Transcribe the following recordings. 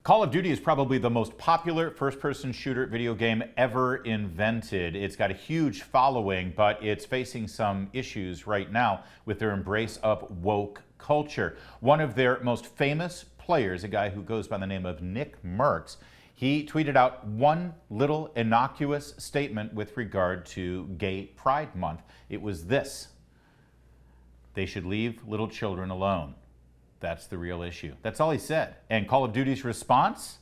Call of Duty is probably the most popular first-person shooter video game ever invented. It's got a huge following, but it's facing some issues right now with their embrace of woke culture. One of their most famous players, a guy who goes by the name of Nick Merks, he tweeted out one little innocuous statement with regard to Gay Pride Month. It was this: they should leave little children alone. That's the real issue. That's all he said. And Call of Duty's response?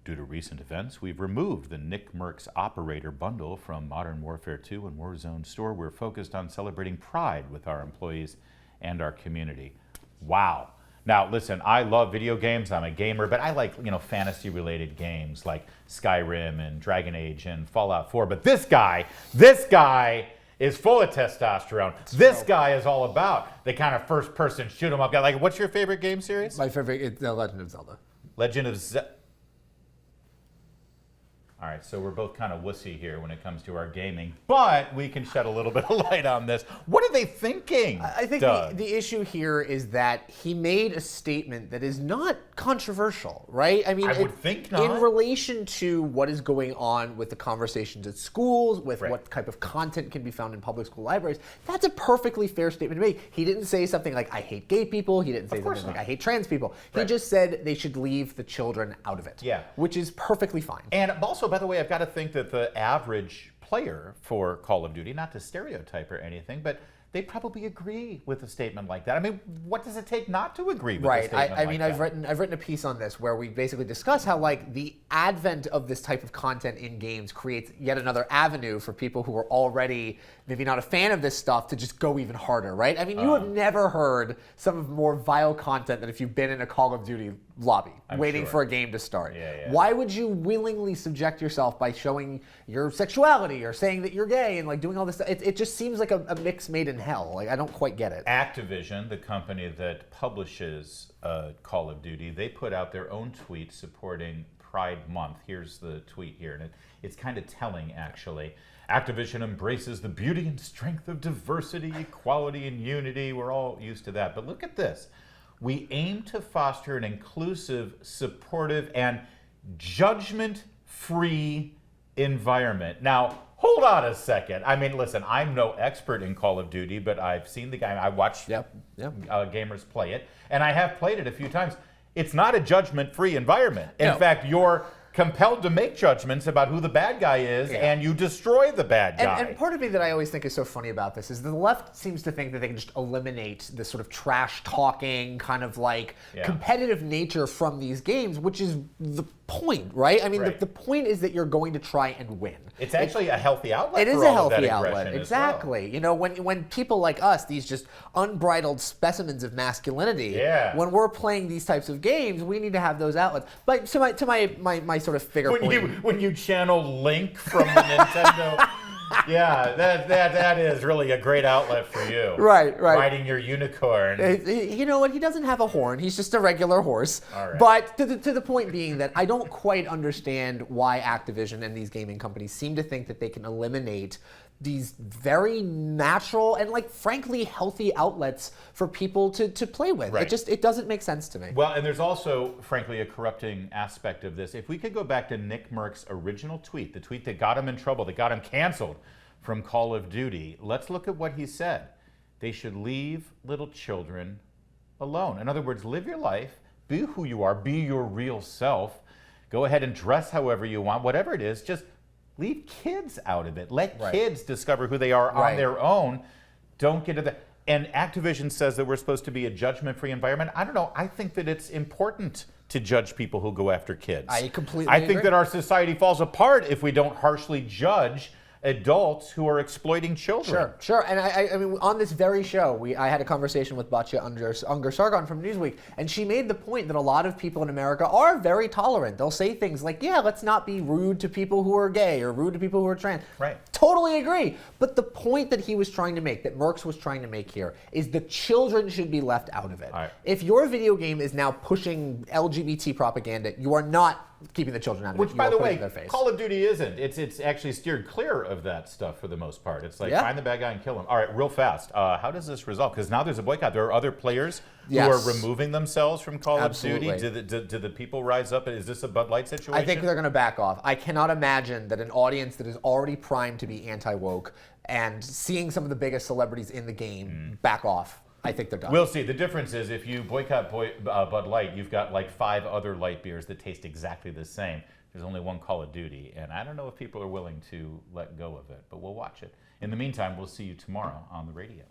Due to recent events, we've removed the Nick Merks operator bundle from Modern Warfare 2 and Warzone store. We're focused on celebrating pride with our employees and our community. Wow. Now, listen, I love video games. I'm a gamer, but I like, fantasy-related games like Skyrim and Dragon Age and Fallout 4. But this guy is full of testosterone. This guy is all about the kind of first-person shoot-'em-up guy. Like, what's your favorite game series? My favorite is The Legend of Zelda. Legend of Zelda. All right, so we're both kind of wussy here when it comes to our gaming, but we can shed a little bit of light on this. What are they thinking, I think the issue here is that he made a statement that is not controversial, right? I mean, I would think not. In relation to what is going on with the conversations at schools, with what type of content can be found in public school libraries, that's a perfectly fair statement to make. He didn't say something like, I hate gay people. He didn't say something like, I hate trans people. He just said they should leave the children out of it, which is perfectly fine. And also, by the way, I've got to think that the average player for Call of Duty, not to stereotype or anything, but they probably agree with a statement like that. I mean, what does it take not to agree with a statement like that? I mean, I've written a piece on this where we basically discuss how the advent of this type of content in games creates yet another avenue for people who are already maybe not a fan of this stuff to just go even harder, right? I mean, you have never heard some of more vile content than if you've been in a Call of Duty lobby waiting for a game to start. Why would you willingly subject yourself by showing your sexuality or saying that you're gay and doing all this stuff? It just seems like a mix made in hell. I don't quite get it. Activision, the company that publishes Call of Duty, they put out their own tweet supporting Pride Month. Here's the tweet here, and it's kind of telling, actually. Activision embraces the beauty and strength of diversity, equality, and unity. We're all used to that. But look at this. We aim to foster an inclusive, supportive, and judgment-free environment. Now, hold on a second. I mean, listen, I'm no expert in Call of Duty, but I've seen the game. I watched gamers play it, and I have played it a few times. It's not a judgment-free environment. In fact, you're compelled to make judgments about who the bad guy is, and you destroy the bad guy. And part of me that I always think is so funny about this is the left seems to think that they can just eliminate this sort of trash-talking, kind of competitive nature from these games, which is the point, right? I mean, the point is that you're going to try and win. It's actually a healthy outlet. It is a healthy outlet, exactly. Well. When people like us, these just unbridled specimens of masculinity, when we're playing these types of games, we need to have those outlets. But to my sort of figure point, when you channel Link from the Nintendo. Yeah, that is really a great outlet for you. Right. Riding your unicorn. You know what? He doesn't have a horn. He's just a regular horse. All right. But to the point being that I don't quite understand why Activision and these gaming companies seem to think that they can eliminate these very natural and frankly healthy outlets for people to play with. It doesn't make sense to me. Well, and there's also frankly a corrupting aspect of this. If we could go back to Nick Merks' original tweet, the tweet that got him in trouble, that got him canceled from Call of Duty, let's look at what he said. They should leave little children alone. In other words, live your life, be who you are, be your real self. Go ahead and dress however you want, whatever it is, just leave kids out of it. Let kids discover who they are on their own. Don't get to that. And Activision says that we're supposed to be a judgment-free environment. I don't know. I think that it's important to judge people who go after kids. I completely agree. I think that our society falls apart if we don't harshly judge adults who are exploiting children. Sure. And I mean, on this very show, I had a conversation with Batya Ungar-Sargon from Newsweek, and she made the point that a lot of people in America are very tolerant. They'll say things like, let's not be rude to people who are gay or rude to people who are trans. Totally agree. But the point that he was trying to make, that Merks was trying to make here, is the children should be left out of it. If your video game is now pushing LGBT propaganda, you are not keeping the children out of it. Which, by the way, Call of Duty isn't. It's actually steered clear of that stuff for the most part. It's find the bad guy and kill him. All right, real fast. How does this resolve? Because now there's a boycott. There are other players who are removing themselves from Call of Duty? Absolutely. Do the people rise up? Is this a Bud Light situation? I think they're going to back off. I cannot imagine that an audience that is already primed to be anti-woke and seeing some of the biggest celebrities in the game back off. I think they're done. We'll see. The difference is if you boycott Bud Light, you've got like 5 other light beers that taste exactly the same. There's only one Call of Duty, and I don't know if people are willing to let go of it, but we'll watch it. In the meantime, we'll see you tomorrow on the radio.